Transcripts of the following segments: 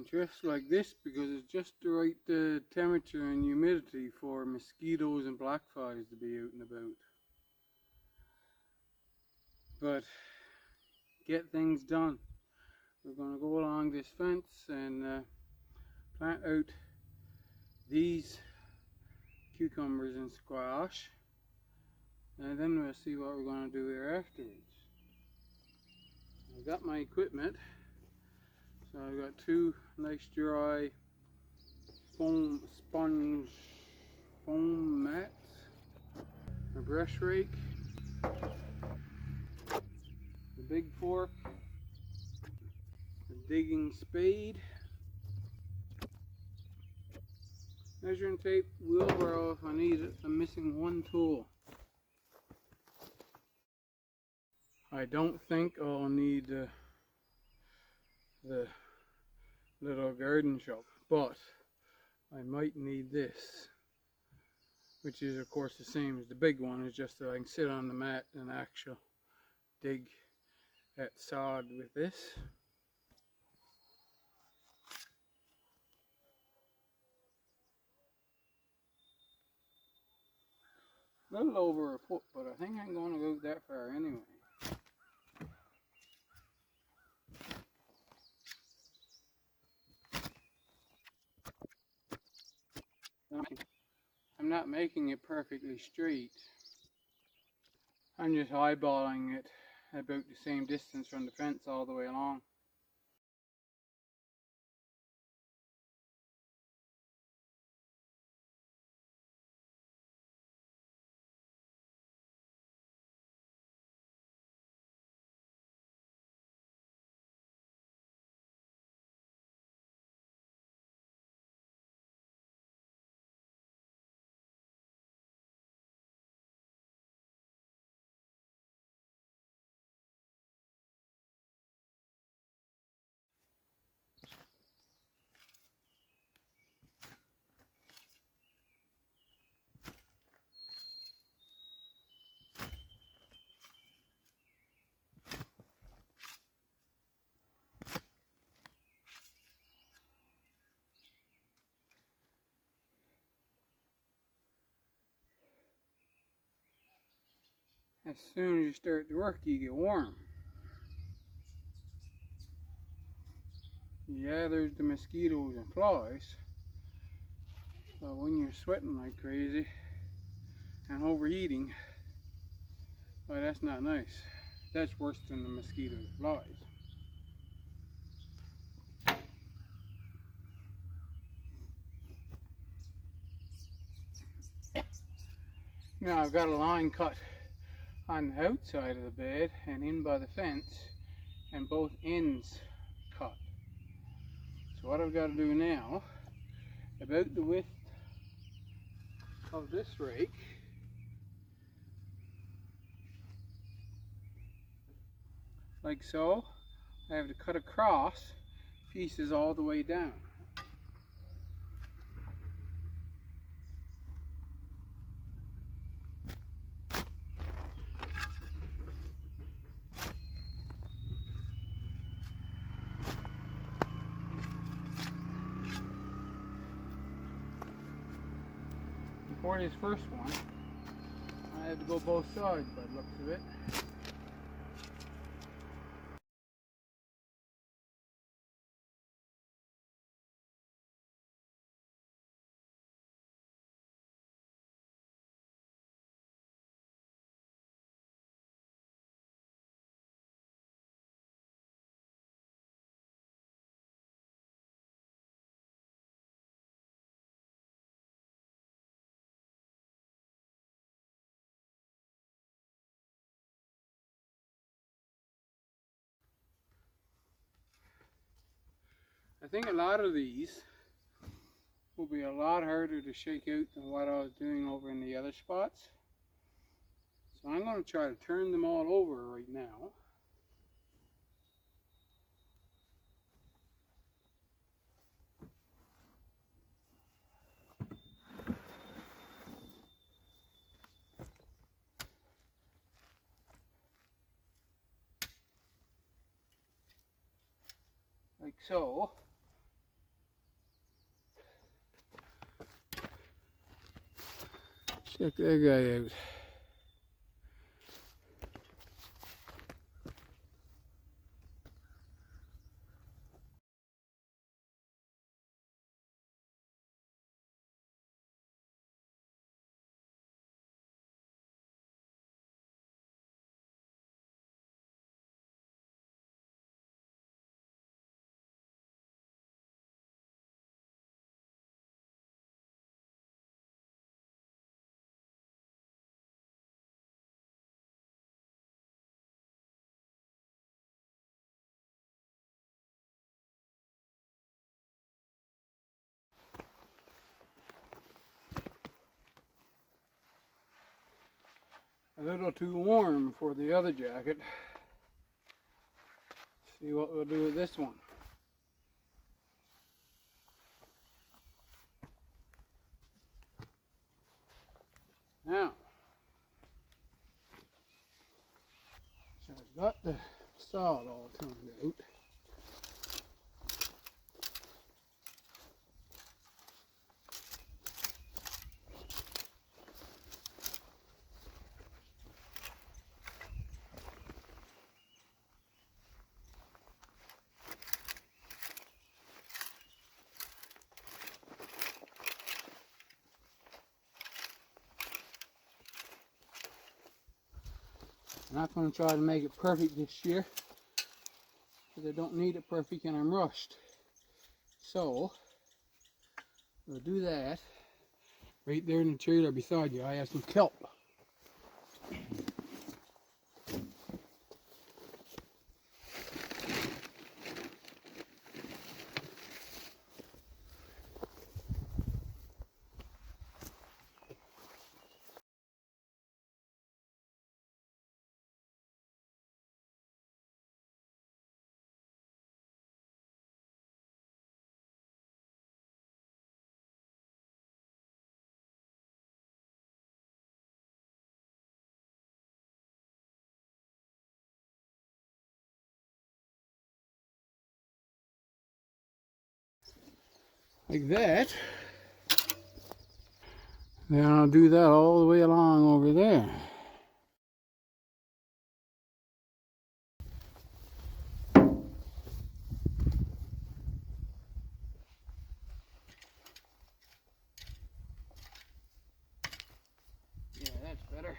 And just like this, because it's just the right temperature and humidity for mosquitoes and black flies to be out and about. But get things done. We're going to go along this fence and plant out these cucumbers and squash, and then we'll see what we're going to do here afterwards. I've got my equipment, so I've got two nice dry foam mats, a brush rake, the big fork, a digging spade, measuring tape, wheelbarrow if I need it. I'm missing one tool. I don't think I'll need the little garden shovel, but I might need this, which is of course the same as the big one. It's just that I can sit on the mat and actually dig at sod with this. A little over a foot, but I think I'm going to go that far anyway. I'm not making it perfectly straight. I'm just eyeballing it about the same distance from the fence all the way along. As soon as you start to work, you get warm. Yeah, there's the mosquitoes and flies, but when you're sweating like crazy and overheating, well, that's not nice. That's worse than the mosquitoes and flies. Now I've got a line cut on the outside of the bed and in by the fence, and both ends cut. So what I've got to do now, about the width of this rake, like so, I have to cut across pieces all the way down. For this first one, I had to go both sides by the looks of it. I think a lot of these will be a lot harder to shake out than what I was doing over in the other spots. So I'm going to try to turn them all over right now. Like so. Check that guy out. A little too warm for the other jacket. See what we'll do with this one. Now, so I've got the sod all turned out. I'm not going to try to make it perfect this year because I don't need it perfect and I'm rushed. So, we'll do that. Right there in the trailer beside you, I have some kelp. Like that. Then I'll do that all the way along over there. Yeah, that's better.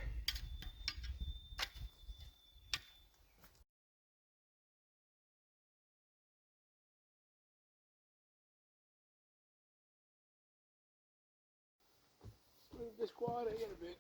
Move this quad ahead a bit.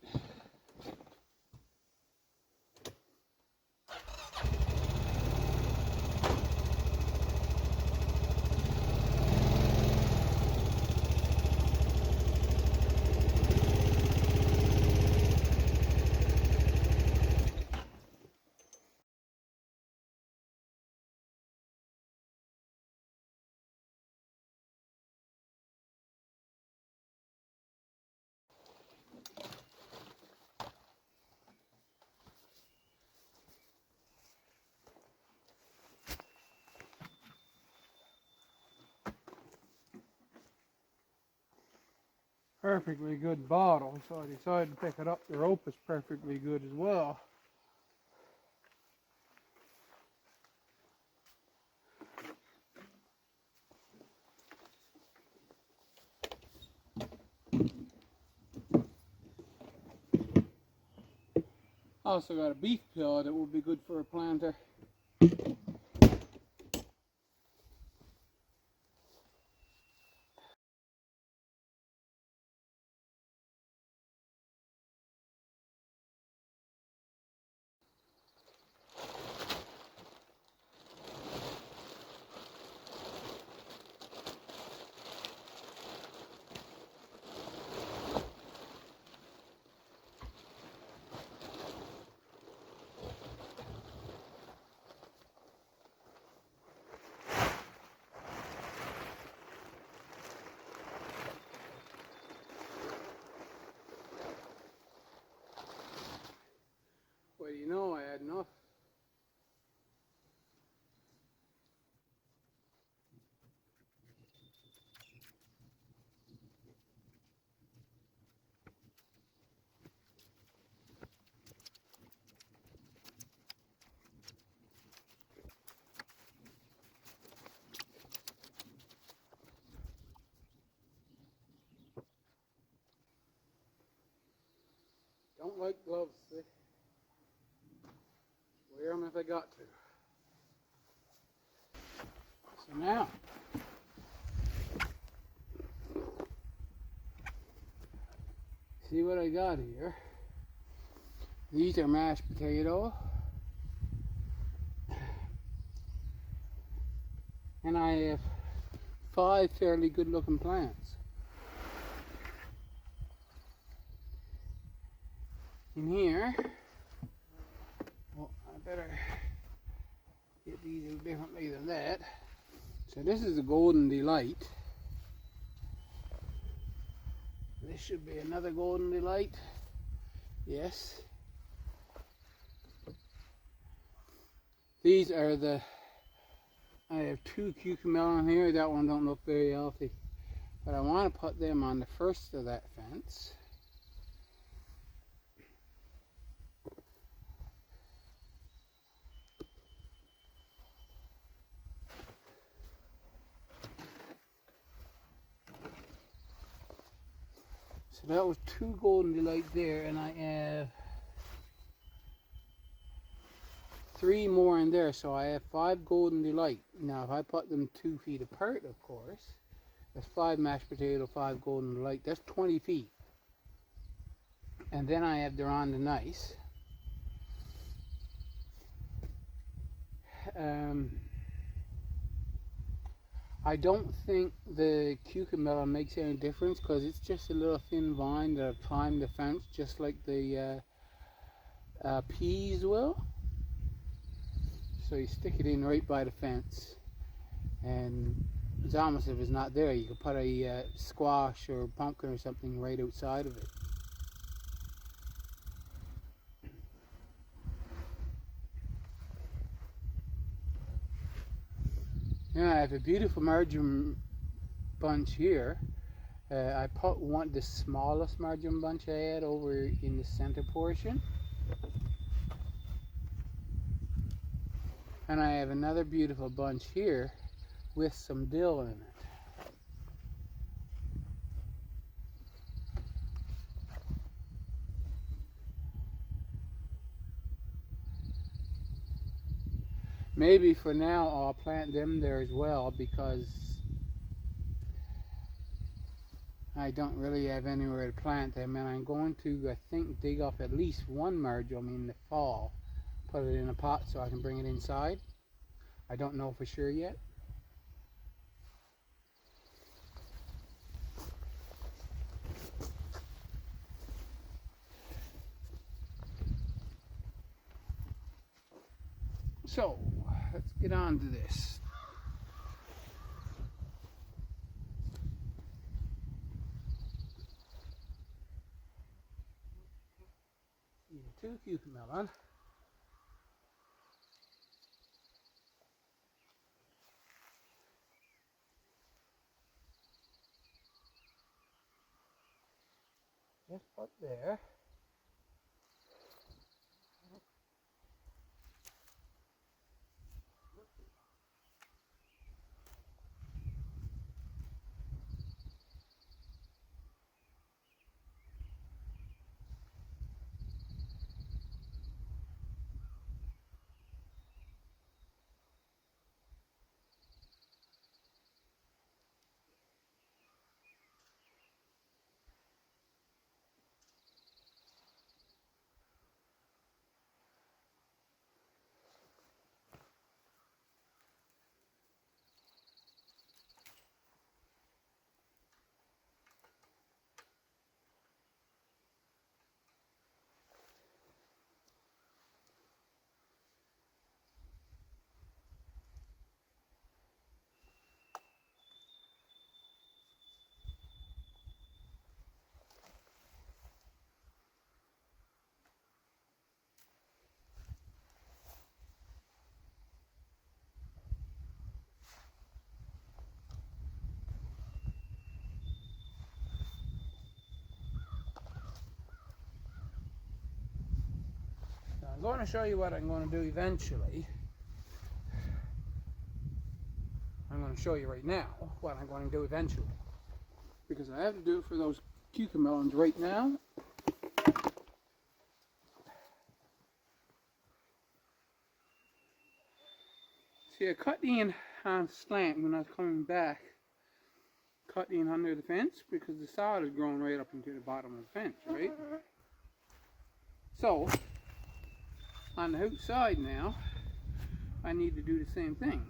Perfectly good bottle, so I decided to pick it up. The rope is perfectly good as well. I also got a beef pill that will be good for a planter. Don't like gloves, see? Wear them if I got to. So now, see what I got here? These are mashed potato. And I have 5 fairly good looking plants. In here, well, I better get these a little differently than that. So this is a Golden Delight. This should be another Golden Delight. Yes. These are I have 2 cucamelon here. That one don't look very healthy. But I want to put them on the first of that fence. So that was 2 Golden Delight there, and I have 3 more in there, so I have 5 Golden Delight. Now if I put them 2 feet apart, of course, that's 5 mashed potato, 5 Golden Delight, that's 20 feet. And then I have Durand Nice. I don't think the cucamelon makes any difference because it's just a little thin vine that I've climbed the fence just like the peas will. So you stick it in right by the fence, and it's almost if it's not there, you could put a squash or pumpkin or something right outside of it. Now I have a beautiful marjoram bunch here. I put the smallest marjoram bunch I had over in the center portion. And I have another beautiful bunch here with some dill in it. Maybe for now I'll plant them there as well because I don't really have anywhere to plant them, and I'm going to, I think, dig up at least 1 marjoram in the fall, put it in a pot so I can bring it inside. I don't know for sure yet. So, let's get on to this. Two cucamelon. Just put there. I'm going to show you what I'm going to do eventually. I'm going to show you right now what I'm going to do eventually, because I have to do it for those cucamelons right now. See, I cut in on slant when I was coming back. Cut in under the fence because the sod is growing right up into the bottom of the fence, right? So, on the outside now, I need to do the same thing.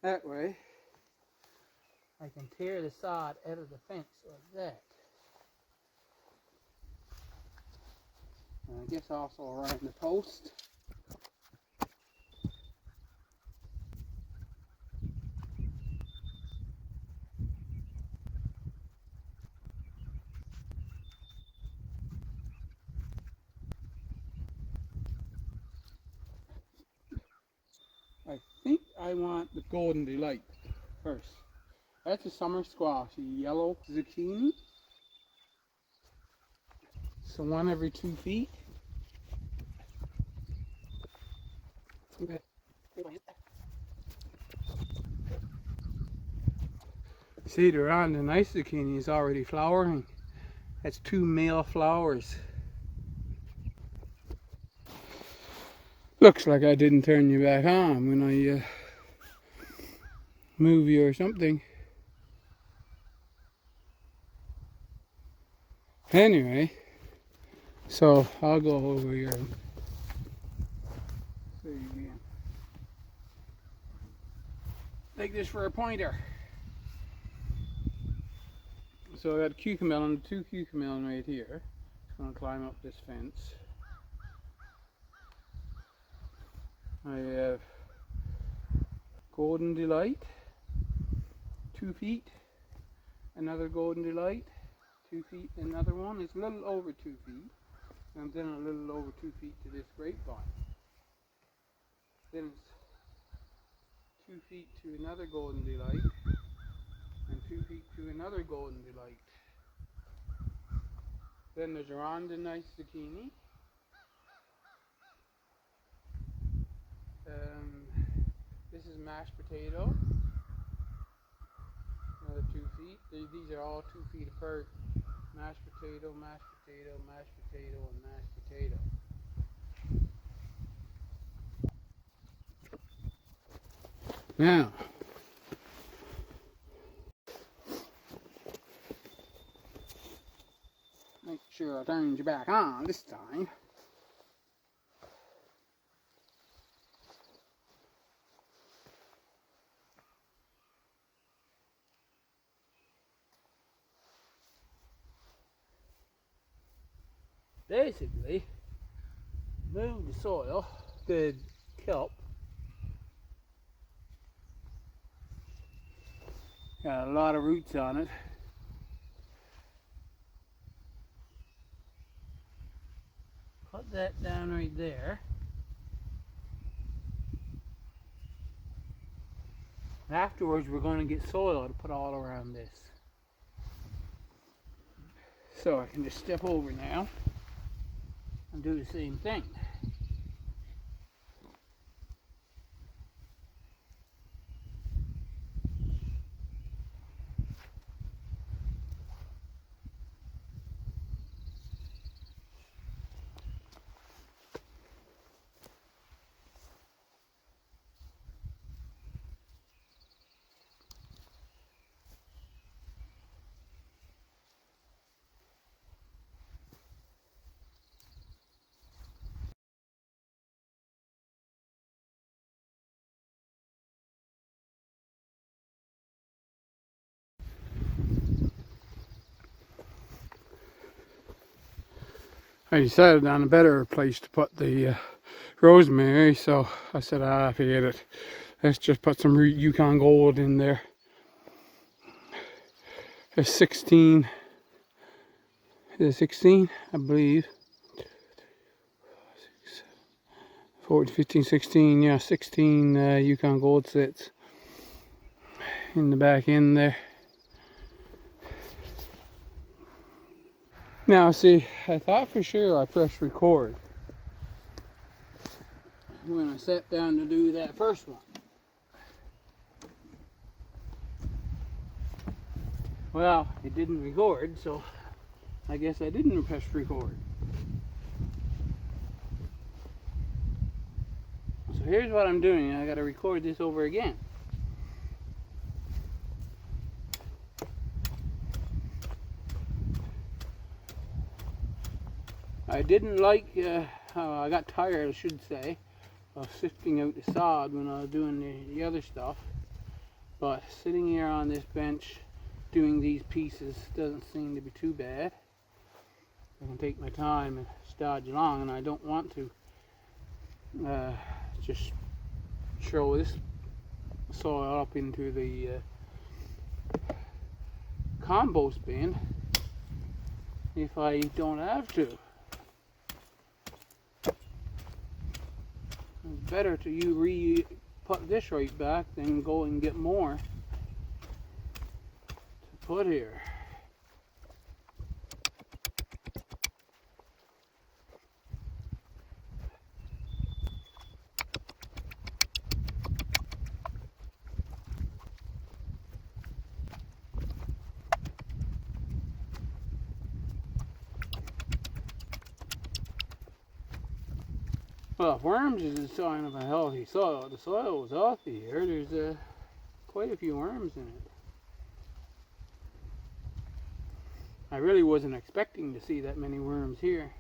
That way, I can tear the sod out of the fence like that. And I guess also around the post. I think I want the Golden Delight first. That's a summer squash, a yellow zucchini. So one every 2 feet. Okay. See, the round and nice zucchini is already flowering. That's 2 male flowers. Looks like I didn't turn you back on when I move you or something. Anyway, so I'll go over here and show you again. Take this for a pointer. So I got a cucamelon, 2 cucamelon right here. It's going to climb up this fence. I have Golden Delight, 2 feet, another Golden Delight, 2 feet, another one. It's a little over 2 feet, and then a little over 2 feet to this grapevine. Then it's 2 feet to another Golden Delight, and 2 feet to another Golden Delight. Then there's around the nice zucchini. This is mashed potato, another 2 feet. These are all 2 feet apart. Mashed potato, mashed potato, mashed potato, and mashed potato. Now, make sure I turn you back on this time. Basically, move the soil, the kelp. Got a lot of roots on it. Put that down right there. Afterwards, we're going to get soil to put all around this. So I can just step over now and do the same thing. I decided on a better place to put the rosemary, so I said, forget it. Let's just put some Yukon Gold in there. There's 16, is it 16? I believe. 14, 15, 16, yeah, 16 Yukon Gold sets in the back end there. Now, see, I thought for sure I pressed record when I sat down to do that first one. Well, it didn't record, so I guess I didn't press record. So here's what I'm doing. I gotta record this over again. I didn't like, I got tired, I should say, of sifting out the sod when I was doing the other stuff. But sitting here on this bench doing these pieces doesn't seem to be too bad. I can take my time and stodge along, and I don't want to just throw this soil up into the compost bin if I don't have to. It's better to put this right back than go and get more to put here. Well, if worms is a sign of a healthy soil, the soil was healthy here. There's quite a few worms in it. I really wasn't expecting to see that many worms here.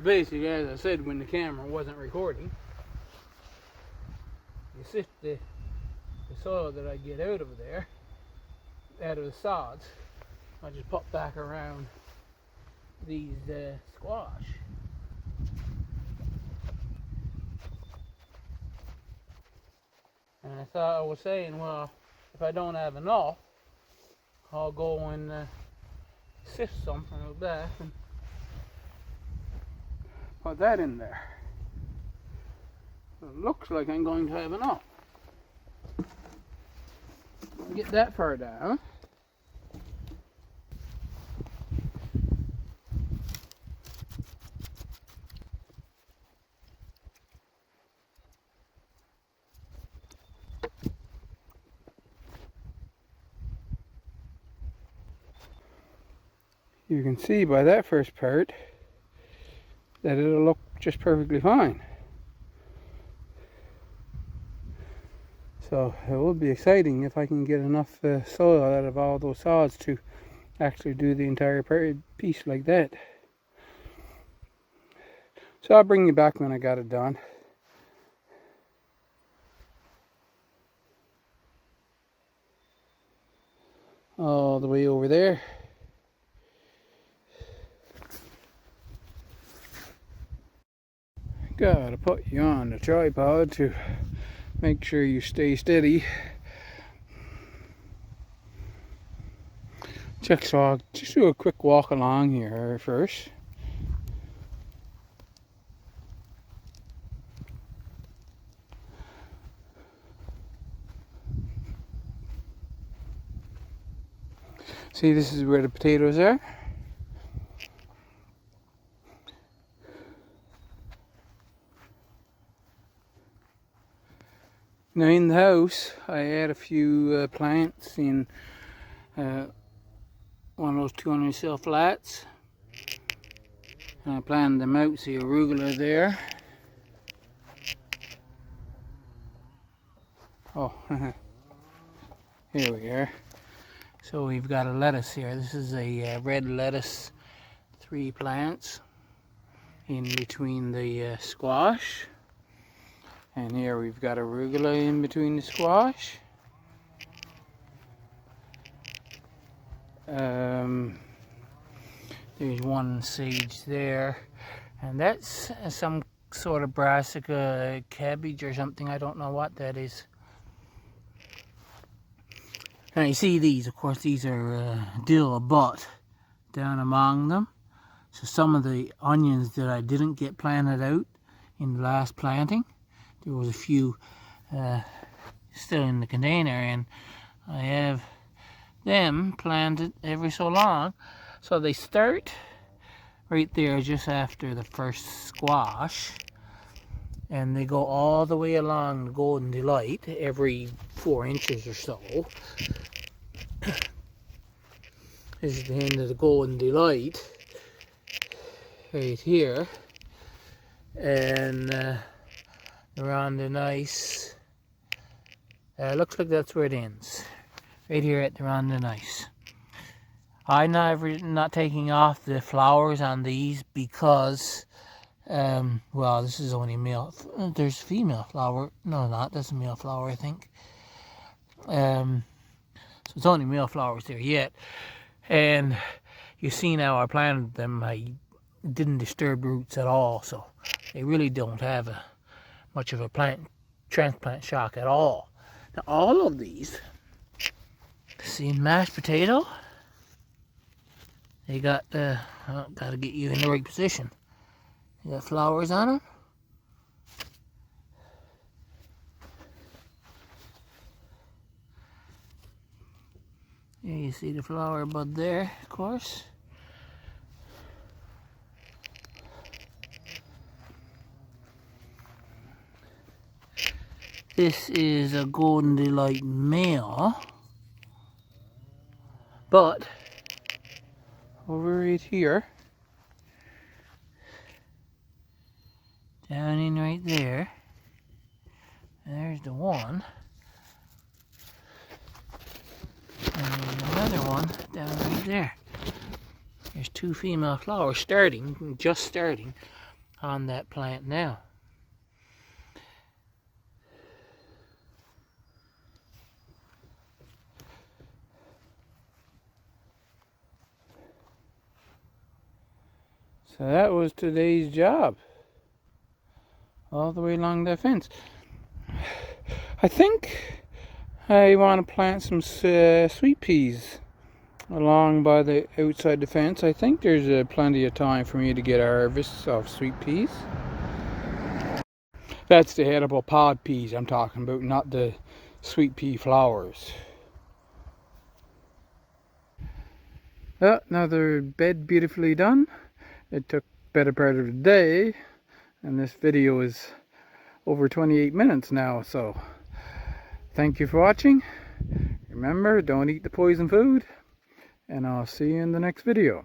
Basically, as I said, when the camera wasn't recording, you sift the soil that I get out of there, out of the sods, I just put back around these squash. And I was saying, well, if I don't have enough, I'll go and sift some from the back and put that in there. It looks like I'm going to have enough. Get that far down. You can see by that first part that it'll look just perfectly fine. So it will be exciting if I can get enough soil out of all those sods to actually do the entire piece like that. So I'll bring you back when I got it done. All the way over there. Gotta put you on the tripod to make sure you stay steady. So I'll just do a quick walk along here first. See, this is where the potatoes are. Now in the house, I had a few plants in one of those 200 cell flats. And I planted them out. See arugula there. Oh, here we are. So we've got a lettuce here. This is a red lettuce, 3 plants in between the squash. And here we've got arugula in between the squash. There's one sage there, and that's some sort of brassica cabbage or something. I don't know what that is. And you see these, of course, these are dill butt down among them. So some of the onions that I didn't get planted out in the last planting, there was a few still in the container, and I have them planted every so long. So they start right there just after the first squash, and they go all the way along the Golden Delight every 4 inches or so. This is the end of the Golden Delight right here, and they're on the nice. Looks like that's where it ends, right here at the Ronda Nice. I'm not taking off the flowers on these because, well, this is only male. There's female flower. No, not. That's a male flower, I think. So it's only male flowers there yet. And you see now I planted them. I didn't disturb roots at all, so they really don't have much of a transplant shock at all. Now all of these, see, mashed potato. They got, gotta get you in the right position. They got flowers on them. Yeah, you see the flower bud there, of course. This is a Golden Delight male, but over right here, down in right there, there's the one, and another one down right there. There's 2 female flowers starting, just starting on that plant now. So that was today's job, all the way along that fence. I think I want to plant some sweet peas along by the outside the fence. I think there's plenty of time for me to get a harvest of sweet peas. That's the edible pod peas I'm talking about, not the sweet pea flowers. Another bed beautifully done. It took better part of the day, and this video is over 28 minutes now, so thank you for watching. Remember, don't eat the poison food, and I'll see you in the next video.